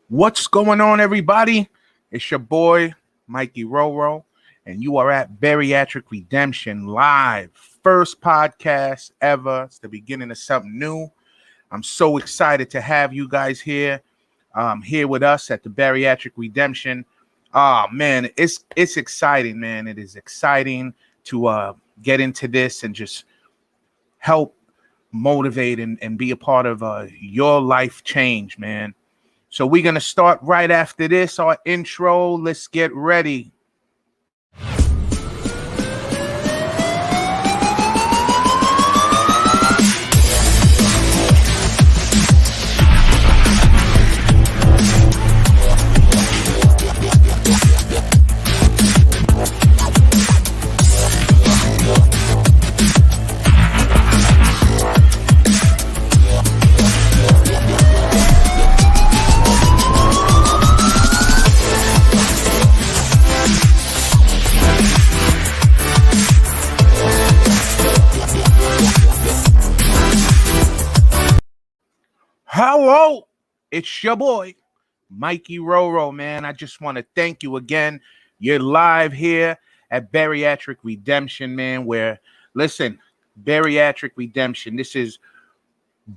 What's going on, everybody? It's your boy, Mikey Roro, and you are at Bariatric Redemption Live. First podcast ever. It's the beginning of something new. I'm so excited to have you guys here with us at the Bariatric Redemption. Man, it's exciting, man. It is exciting to get into this and just help motivate and be a part of your life change, man. So we're going to start right after this, our intro. Let's get ready. Hello, it's your boy, Mikey Roro, man. I just want to thank you again. You're live here at Bariatric Redemption, man, where, listen, Bariatric Redemption, this is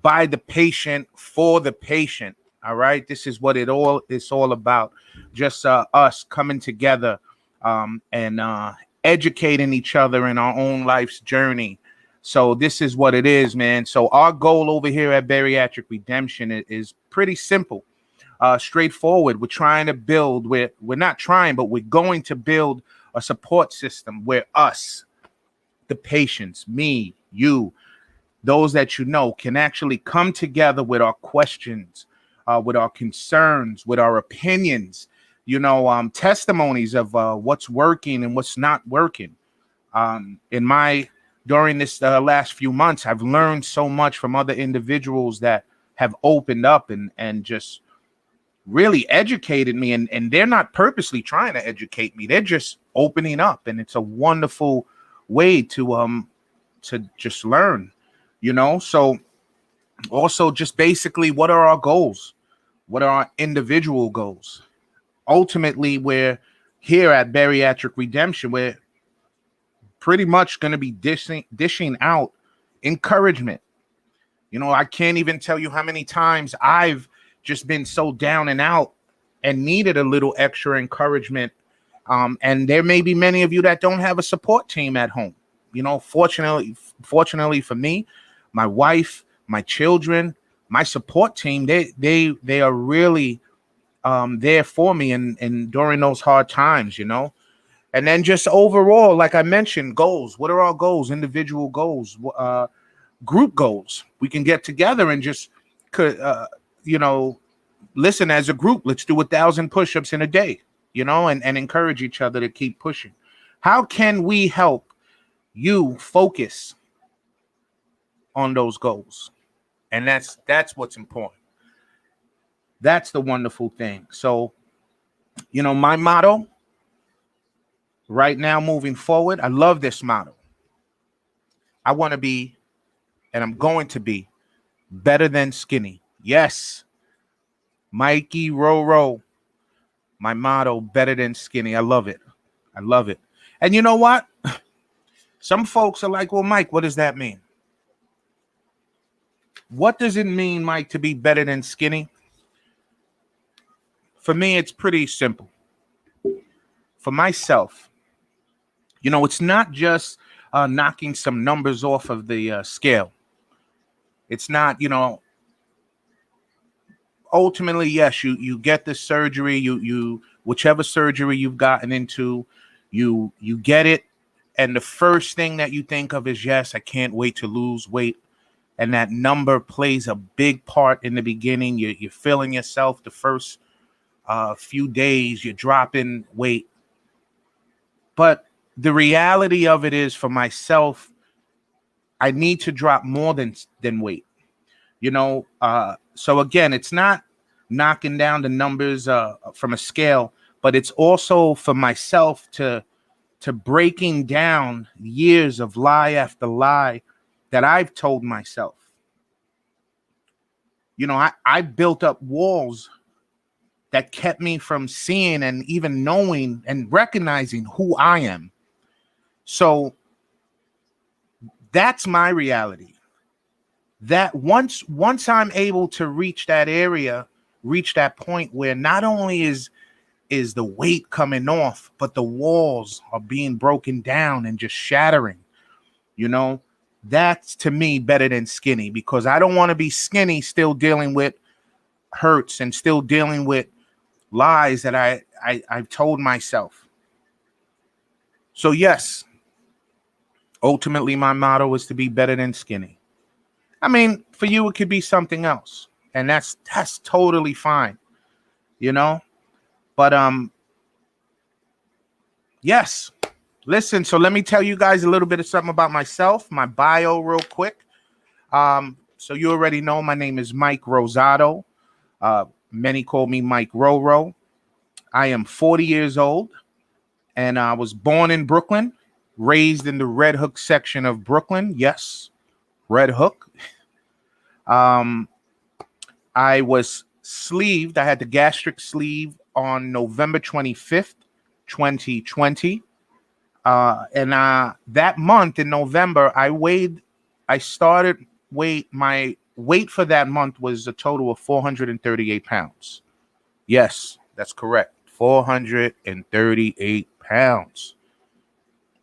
by the patient, for the patient, all right? This is what it's all about, just us coming together and educating each other in our own life's journey. So this is what it is, man. So our goal over here at Bariatric Redemption is pretty simple, straightforward. We're trying to build, we're not trying, but we're going to build a support system where us, the patients, me, you, those that you know, can actually come together with our questions, with our concerns, with our opinions, testimonies of what's working and what's not working. During this last few months, I've learned so much from other individuals that have opened up and just really educated me. And they're not purposely trying to educate me. They're just opening up. And it's a wonderful way to just learn, So also just basically, what are our goals? What are our individual goals? Ultimately, we're here at Bariatric Redemption, we're pretty much going to be dishing out encouragement. I can't even tell you how many times I've just been so down and out and needed a little extra encouragement. And there may be many of you that don't have a support team at home. Fortunately for me, my wife, my children, my support team, they are really there for me and during those hard times, And then just overall, like I mentioned, goals. What are our goals? Individual goals, group goals. We can get together and just, listen as a group. Let's do 1,000 push-ups in a day, and encourage each other to keep pushing. How can we help you focus on those goals? And that's what's important. That's the wonderful thing. So, my motto right now, moving forward, I love this motto. I want to be, and I'm going to be, better than skinny. Yes, Mikey Roro, my motto, better than skinny. I love it. I love it. And you know what? Some folks are like, well, Mike, what does that mean? What does it mean, Mike, to be better than skinny? For me, it's pretty simple. For myself, it's not just knocking some numbers off of the scale. It's not, ultimately, yes, you get the surgery, you whichever surgery you've gotten into, you get it. And the first thing that you think of is, yes, I can't wait to lose weight. And that number plays a big part in the beginning. You're feeling yourself the first few days, you're dropping weight. But the reality of it is, for myself, I need to drop more than weight, So again, it's not knocking down the numbers from a scale, but it's also for myself to breaking down years of lie after lie that I've told myself. I built up walls that kept me from seeing and even knowing and recognizing who I am. So that's my reality. That once I'm able to reach that area, reach that point where not only is the weight coming off, but the walls are being broken down and just shattering, that's to me better than skinny, because I don't want to be skinny still dealing with hurts and still dealing with lies that I've told myself. So yes, ultimately my motto is to be better than skinny. I mean, for you, it could be something else, and that's totally fine, But yes. Listen, so let me tell you guys a little bit of something about myself, my bio real quick. So you already know my name is Mike Rosado. Many call me Mike Roro. I am 40 years old, and I was born in Brooklyn, raised in the Red Hook section of Brooklyn. Yes, Red Hook. I was sleeved. I had the gastric sleeve on November 25th, 2020. And that month in November, my weight for that month was a total of 438 pounds. Yes, that's correct. 438 pounds.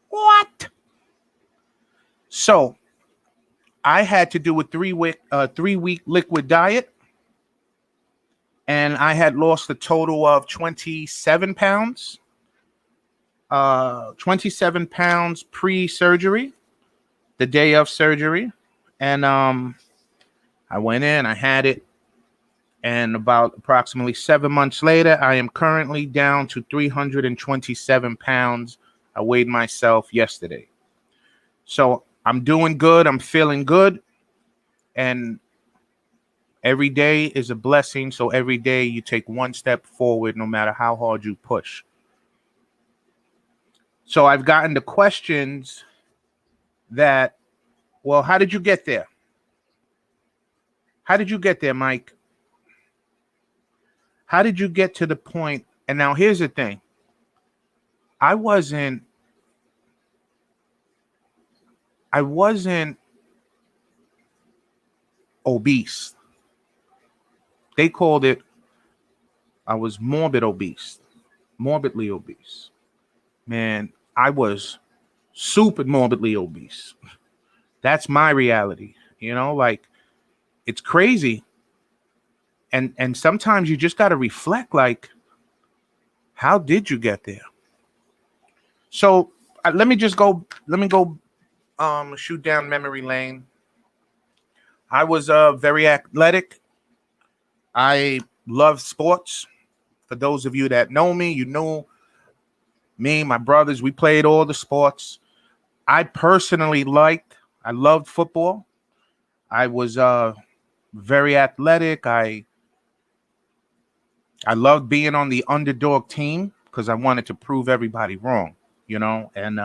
What? So I had to do a 3-week liquid diet, and I had lost a total of 27 pounds. 27 pounds pre-surgery, the day of surgery. And I went in, I had it. And about approximately 7 months later, I am currently down to 327 pounds. I weighed myself yesterday. So I'm doing good. I'm feeling good. And every day is a blessing. So every day you take one step forward, no matter how hard you push. So I've gotten the questions that, well, how did you get there? How did you get there, Mike? How did you get to the point? And now here's the thing. I wasn't obese. They called it, I was morbidly obese. Man, I was super morbidly obese. That's my reality. Like, it's crazy. And sometimes you just got to reflect, like, how did you get there? So let me go shoot down memory lane. I was very athletic. I love sports. For those of you that know me, you know me, my brothers, we played all the sports. I loved football. I was very athletic. I loved being on the underdog team because I wanted to prove everybody wrong, and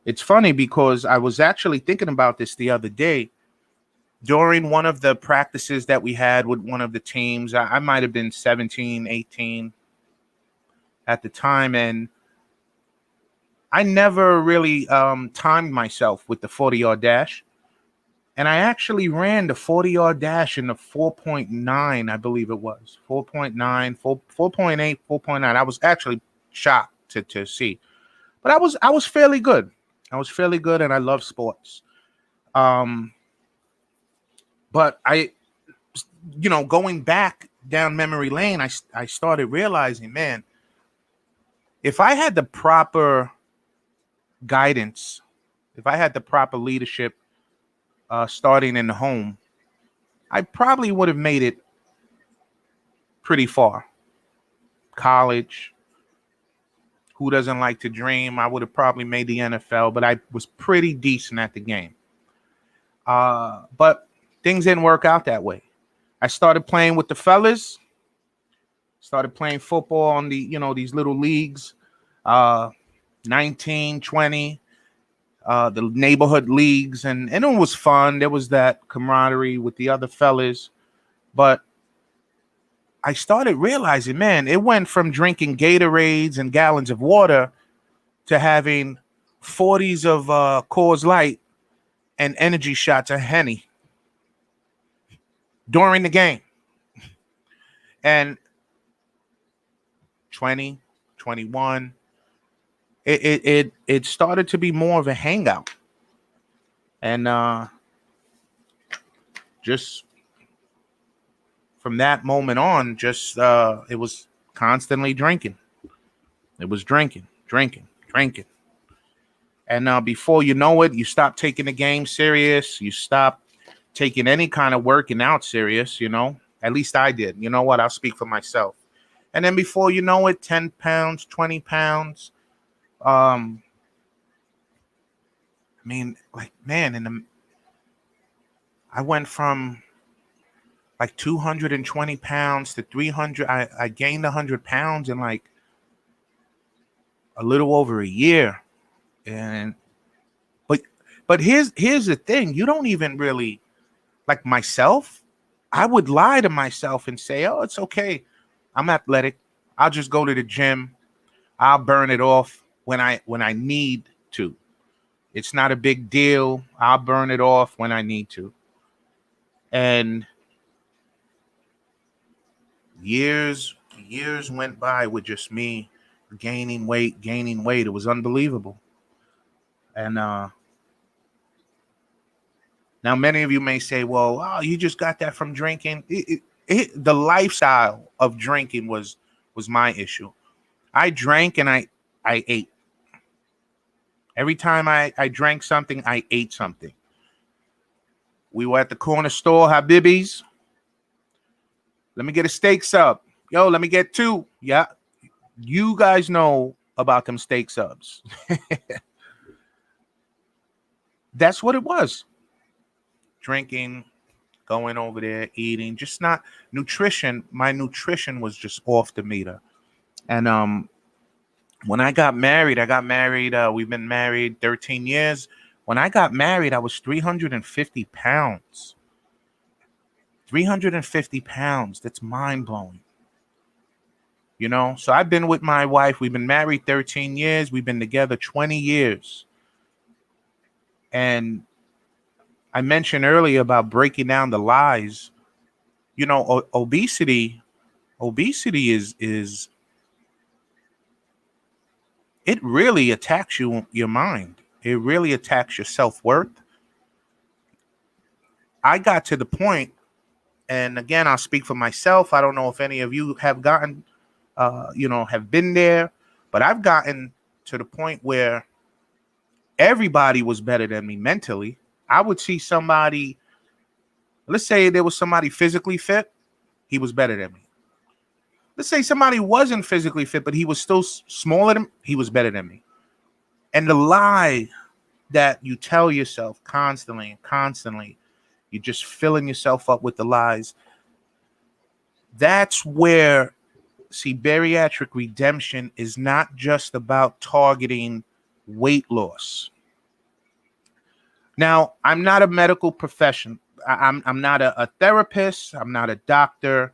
it's funny because I was actually thinking about this the other day during one of the practices that we had with one of the teams. I might have been 17, 18 at the time, and I never really timed myself with the 40-yard dash. And I actually ran the 40-yard dash in the 4.9, I believe it was. 4.9, 4.8, 4.9. I was actually shocked to see. But I was fairly good. I was fairly good, and I love sports. But going back down memory lane, I started realizing, man, if I had the proper guidance, if I had the proper leadership starting in the home, I probably would have made it pretty far. College, who doesn't like to dream? I would have probably made the NFL, but I was pretty decent at the game. But things didn't work out that way. I started playing with the fellas, started playing football on these little leagues, 19, 20, the neighborhood leagues, and it was fun. There was that camaraderie with the other fellas, but I started realizing, man, it went from drinking Gatorades and gallons of water to having 40s of Coors Light and energy shots of Henny during the game. And 20, 21, it started to be more of a hangout. And just from that moment on, just it was constantly drinking. It was drinking. And before you know it, you stop taking the game serious. You stop taking any kind of working out serious, you know. At least I did. You know what? I'll speak for myself. And then before you know it, 10 pounds, 20 pounds. I mean, like, man, I went from like 220 pounds to 300. I gained 100 pounds in like a little over a year. And but here's the thing. You don't even really, like myself, I would lie to myself and say, oh, it's okay. I'm athletic. I'll just go to the gym. I'll burn it off when I need to. It's not a big deal. I'll burn it off when I need to. And years went by with just me gaining weight. It was unbelievable. And now many of you may say, well, oh, you just got that from drinking. The lifestyle of drinking was my issue. I drank and I ate. Every time I drank something, I ate something. We were at the corner store, Habibis. Let me get a steak sub. Yo, let me get 2. Yeah. You guys know about them steak subs. That's what it was. Drinking, going over there, eating, just not nutrition. My nutrition was just off the meter. And when I got married, we've been married 13 years. When I got married, I was 350 pounds. 350 pounds. That's mind-blowing. You know, so I've been with my wife. We've been married 13 years. We've been together 20 years. And I mentioned earlier about breaking down the lies. You know, obesity is it really attacks your mind. It really attacks your self-worth. I got to the point, and again, I'll speak for myself. I don't know if any of you have gotten, have been there, but I've gotten to the point where everybody was better than me mentally. I would see somebody, let's say there was somebody physically fit, he was better than me. Let's say somebody wasn't physically fit, but he was still smaller than me, he was better than me. And the lie that you tell yourself constantly, you're just filling yourself up with the lies. That's where, see, bariatric redemption is not just about targeting weight loss. Now, I'm not a medical professional. I'm not a therapist. I'm not a doctor.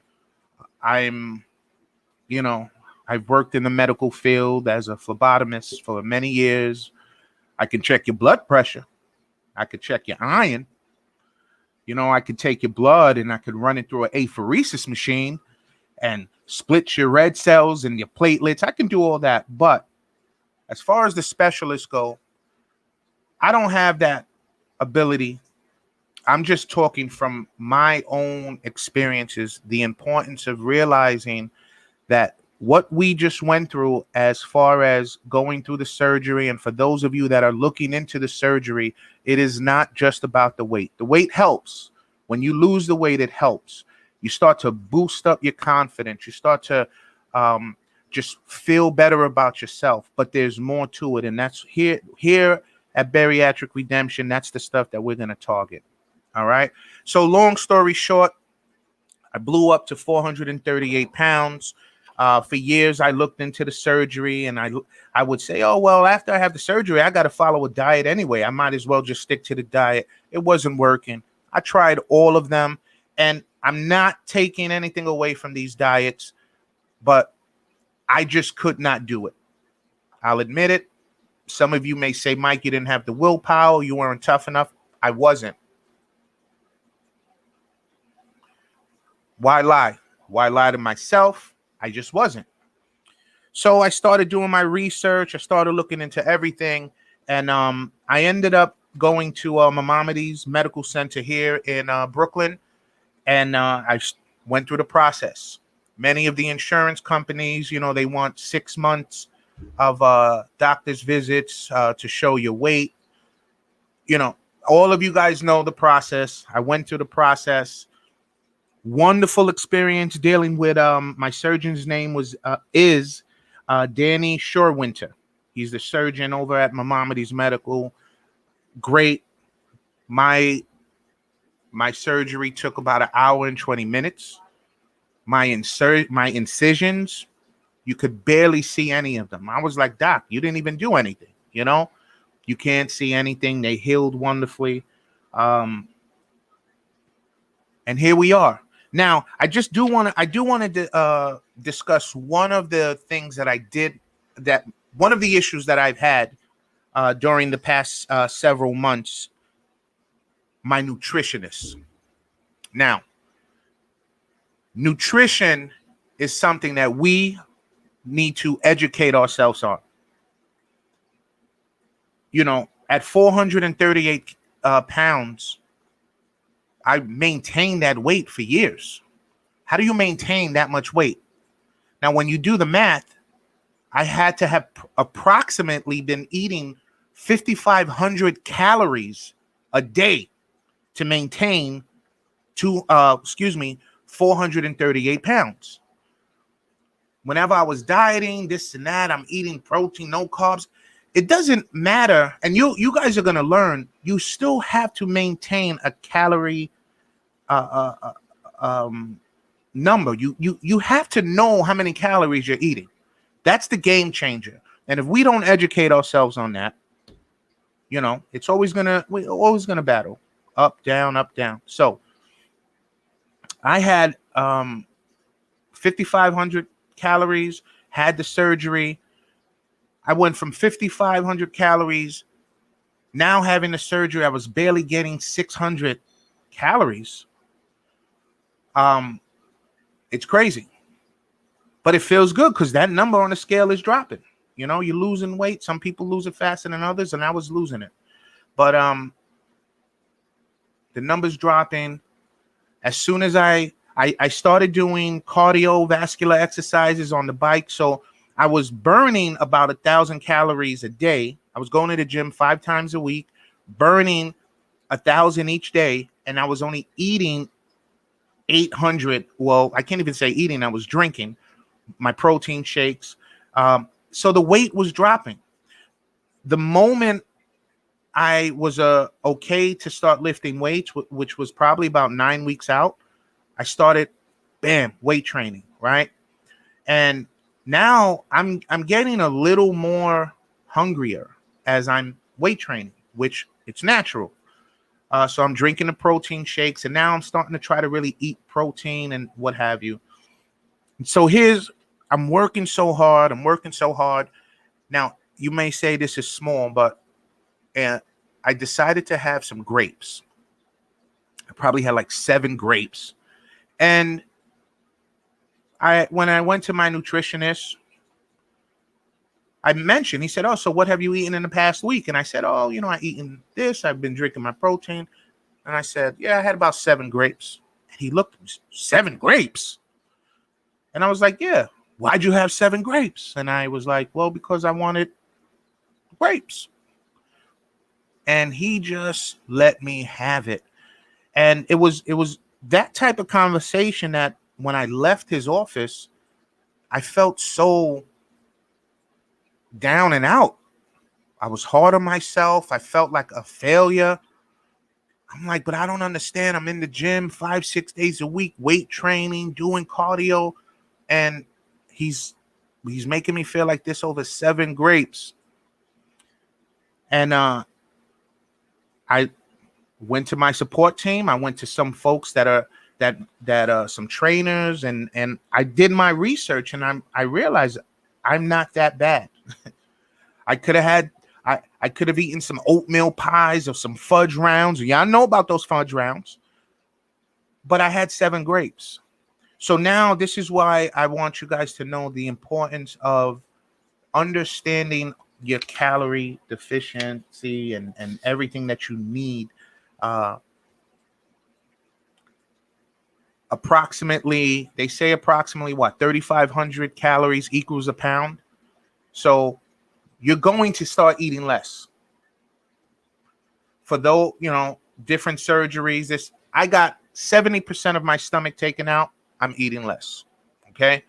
I've worked in the medical field as a phlebotomist for many years. I can check your blood pressure. I could check your iron. You know, I could take your blood and I could run it through an apheresis machine and split your red cells and your platelets. I can do all that. But as far as the specialists go, I don't have that ability. I'm just talking from my own experiences, the importance of realizing that what we just went through as far as going through the surgery, and for those of you that are looking into the surgery, it is not just about the weight. The weight helps. When you lose the weight, it helps. You start to boost up your confidence. You start to just feel better about yourself. But there's more to it, and that's here at Bariatric Redemption. That's the stuff that we're going to target. All right. So long story short, I blew up to 438 pounds. For years, I looked into the surgery, and I would say, oh, well, after I have the surgery, I got to follow a diet anyway. I might as well just stick to the diet. It wasn't working. I tried all of them. And I'm not taking anything away from these diets, but I just could not do it. I'll admit it. Some of you may say, Mike, you didn't have the willpower. You weren't tough enough. I wasn't. Why lie? Why lie to myself? I just wasn't. So I started doing my research. I started looking into everything. And I ended up going to Maimonides Medical Center here in Brooklyn. And I went through the process. Many of the insurance companies, they want 6 months of doctor's visits to show your weight. All of you guys know the process. I went through the process. Wonderful experience dealing with my surgeon's name is Danny Shorewinter. He's the surgeon over at Maimonides Medical. Great. My surgery took about 1 hour and 20 minutes. My incisions, you could barely see any of them. I was like, Doc, you didn't even do anything. You can't see anything. They healed wonderfully. And here we are. Now, I do want to discuss one of the things that I did, that one of the issues that I've had during the past several months, my nutritionist. Now, nutrition is something that we need to educate ourselves on. At 438 pounds, I maintained that weight for years. How do you maintain that much weight? Now, when you do the math, I had to have approximately been eating 5,500 calories a day to maintain 438 pounds. Whenever I was dieting, this and that, I'm eating protein, no carbs. It doesn't matter. And you guys are going to learn, you still have to maintain a calorie number. You have to know how many calories you're eating. That's the game changer. And if we don't educate ourselves on that, we're always gonna battle up, down. So I had 5,500 calories, had the surgery. I went from 5,500 calories. Now having the surgery, I was barely getting 600 calories. It's crazy, but it feels good because that number on the scale is dropping. You're losing weight. Some people lose it faster than others, and I was losing it. But the number's dropping. As soon as I started doing cardiovascular exercises on the bike, so I was burning about 1,000 calories a day. I was going to the gym 5 times a week, burning 1,000 each day, and I was only eating 800. Well, I can't even say eating. I was drinking my protein shakes. So the weight was dropping. The moment I was okay to start lifting weights, which was probably about 9 weeks out, I started, weight training, right? And now I'm getting a little more hungrier as I'm weight training, which it's natural. So I'm drinking the protein shakes, and now I'm starting to try to really eat protein and what have you. And so I'm working so hard. Now, you may say this is small, but I decided to have some grapes. I probably had like 7 grapes. And when I went to my nutritionist, I mentioned, he said, oh, so what have you eaten in the past week? And I said, oh, I eaten this. I've been drinking my protein. And I said, yeah, I had about 7 grapes. And he looked at me, 7 grapes? And I was like, yeah, why'd you have 7 grapes? And I was like, well, because I wanted grapes. And he just let me have it. And it was that type of conversation that when I left his office, I felt so down and out. I was hard on myself. I felt like a failure. I'm like, but I don't understand. I'm in the gym 5-6 days a week, weight training, doing cardio, and he's making me feel like this over 7 grapes. And I went to my support team. I went to some folks that are some trainers, and I did my research, and I realized I'm not that bad. I could have had I could have eaten some oatmeal pies or some fudge rounds. Y'all know about those fudge rounds. But I had 7 grapes. So now this is why I want you guys to know the importance of understanding your calorie deficiency and everything that you need. Approximately, they say approximately what, 3,500 calories equals a pound. So you're going to start eating less. For those, different surgeries, I got 70% of my stomach taken out. I'm eating less. Okay.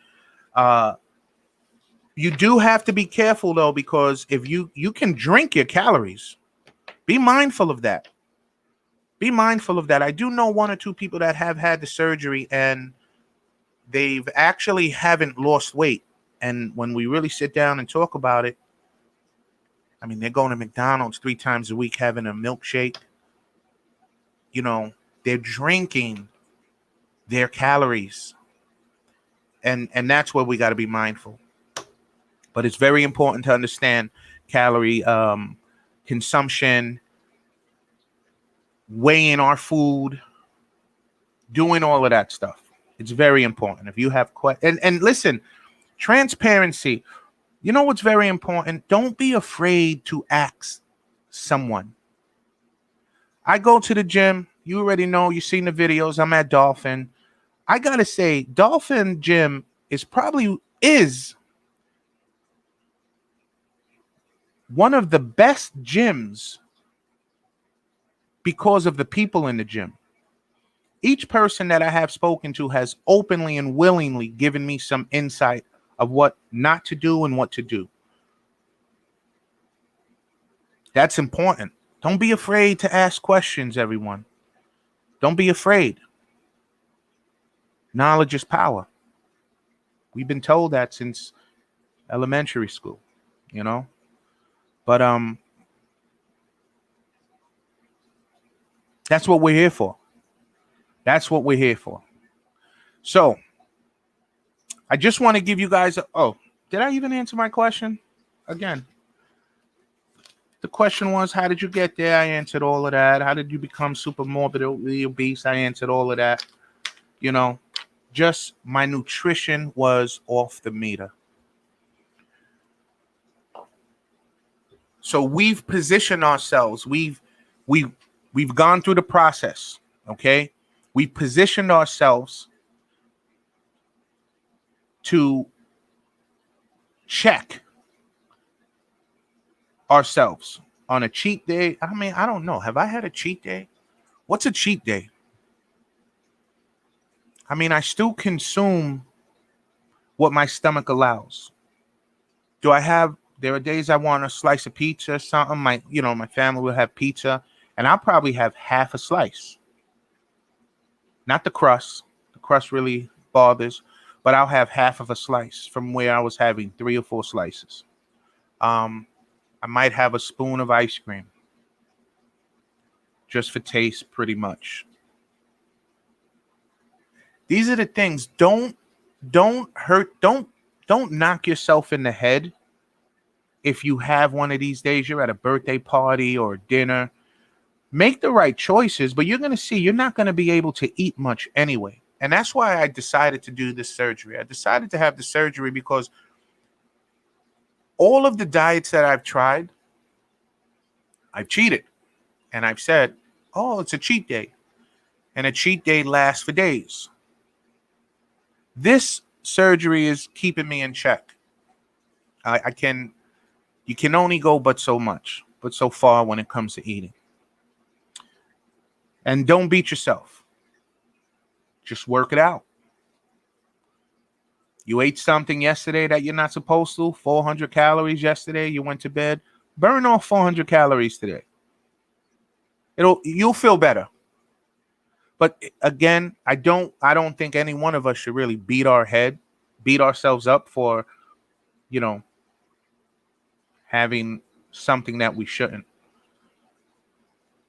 You do have to be careful though, because if you can drink your calories, be mindful of that. Be mindful of that. I do know 1 or 2 people that have had the surgery and they've actually haven't lost weight. And when we really sit down and talk about it, I mean, they're going to McDonald's 3 times a week having a milkshake. They're drinking their calories. And that's where we got to be mindful. But it's very important to understand calorie consumption, weighing our food, doing all of that stuff. It's very important. If you have questions, and listen, transparency. You know what's very important? Don't be afraid to ask someone. I go to the gym. You already know. You've seen the videos. I'm at Dolphin. I got to say, Dolphin Gym is one of the best gyms because of the people in the gym. Each person that I have spoken to has openly and willingly given me some insight of what not to do and what to do. That's important. Don't be afraid to ask questions, everyone. Don't be afraid. Knowledge is power. We've been told that since elementary school, But that's what we're here for. That's what we're here for. So I just want to give you guys did I even answer my question? Again, the question was, how did you get there? I answered all of that. How did you become super morbidly obese? I answered all of that. Just my nutrition was off the meter. So we've positioned ourselves. We've gone through the process. Okay. We've positioned ourselves to check ourselves on a cheat day. I mean, I don't know. Have I had a cheat day? What's a cheat day? I mean, I still consume what my stomach allows. There are days I want a slice of pizza or something. My family will have pizza, and I'll probably have half a slice. Not the crust. The crust really bothers, but I'll have half of a slice from where I was having 3 or 4 slices. I might have a spoon of ice cream just for taste, pretty much. These are the things. Don't knock yourself in the head if you have one of these days. You're at a birthday party or dinner. Make the right choices, but you're going to see you're not going to be able to eat much anyway. And that's why I decided to do this surgery. I decided to have the surgery because all of the diets that I've tried, I've cheated. And I've said, it's a cheat day. And a cheat day lasts for days. This surgery is keeping me in check. You can only go but so far when it comes to eating. And don't beat yourself. Just work it out. You ate something yesterday that you're not supposed to, 400 calories yesterday, you went to bed. Burn off 400 calories today. You'll feel better. But again, I don't think any one of us should really beat ourselves up for, having something that we shouldn't.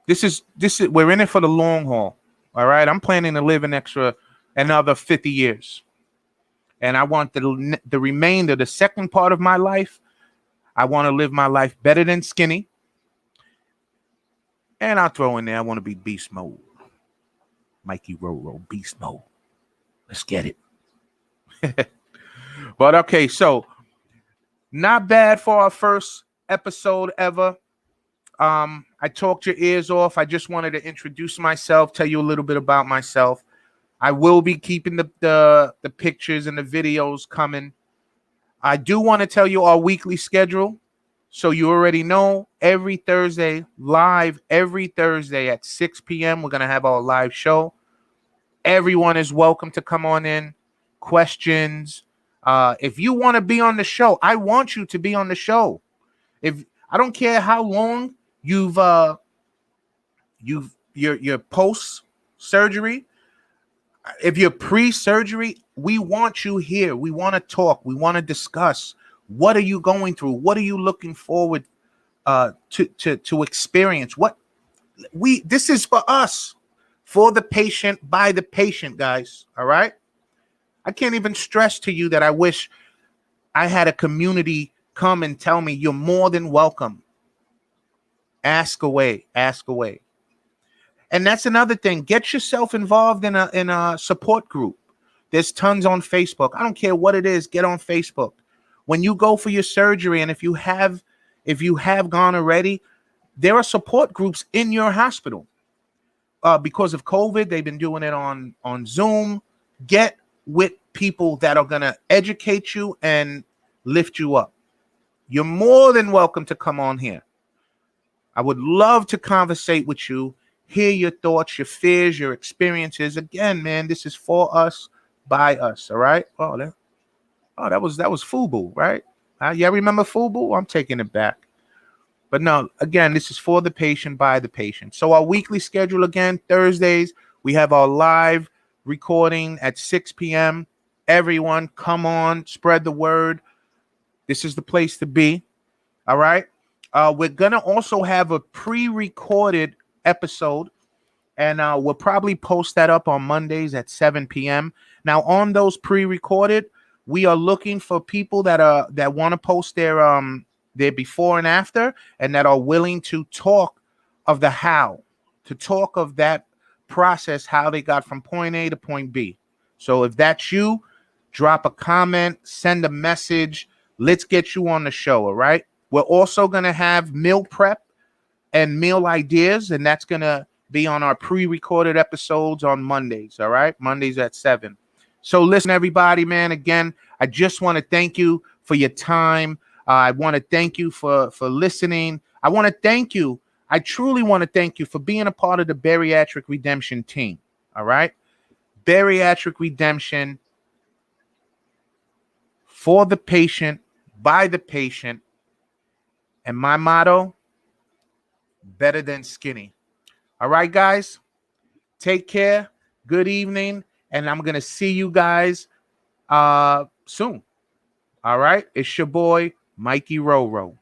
This is we're in it for the long haul. All right. I'm planning to live another 50 years. And I want the remainder, the second part of my life, I want to live my life better than skinny. And I'll throw in there, I want to be beast mode. Mikey Roro, beast mode. Let's get it. But okay, so not bad for our first episode ever. I talked your ears off. I just wanted to introduce myself, tell you a little bit about myself. I will be keeping the pictures and the videos coming. I do want to tell you our weekly schedule. So you already know, every Thursday, live every Thursday at 6 p.m., we're going to have our live show. Everyone is welcome to come on in. Questions. If you want to be on the show, I want you to be on the show. I don't care how long you're post surgery. If you're pre-surgery, we want you here. We want to talk. We want to discuss. What are you going through? What are you looking forward to experience? This is for us, for the patient, by the patient, guys. All right. I can't even stress to you that I wish I had a community come and tell me you're more than welcome. Ask away. Ask away. And that's another thing. Get yourself involved in a support group. There's tons on Facebook. I don't care what it is. Get on Facebook. When you go for your surgery, and if you have gone already, there are support groups in your hospital. Because of COVID, they've been doing it on Zoom. Get with people that are going to educate you and lift you up. You're more than welcome to come on here. I would love to conversate with you, hear your thoughts, your fears, your experiences. Again, man, this is for us, by us. All right. That was FUBU, right? Yeah, remember FUBU? I'm taking it back. But no, again, this is for the patient, by the patient. So our weekly schedule, again, Thursdays, we have our live recording at 6 p.m. Everyone, come on, spread the word. This is the place to be. All right. We're going to also have a pre-recorded episode, and we'll probably post that up on Mondays at 7 p.m. Now, on those pre-recorded, we are looking for people that want to post their before and after, and that are willing to talk of the how, to talk of that process, how they got from point A to point B. So if that's you, drop a comment, send a message. Let's get you on the show, all right? We're also going to have meal prep and meal ideas, and that's going to be on our pre-recorded episodes on Mondays, all right? Mondays at 7. So listen, everybody, man, again, I just want to thank you for your time. I want to thank you for listening. I want to thank you. I truly want to thank you for being a part of the Bariatric Redemption team, all right? Bariatric Redemption, for the patient, by the patient. And my motto, better than skinny. All right, guys, take care. Good evening. And I'm going to see you guys soon. All right. It's your boy, Mikey Roro.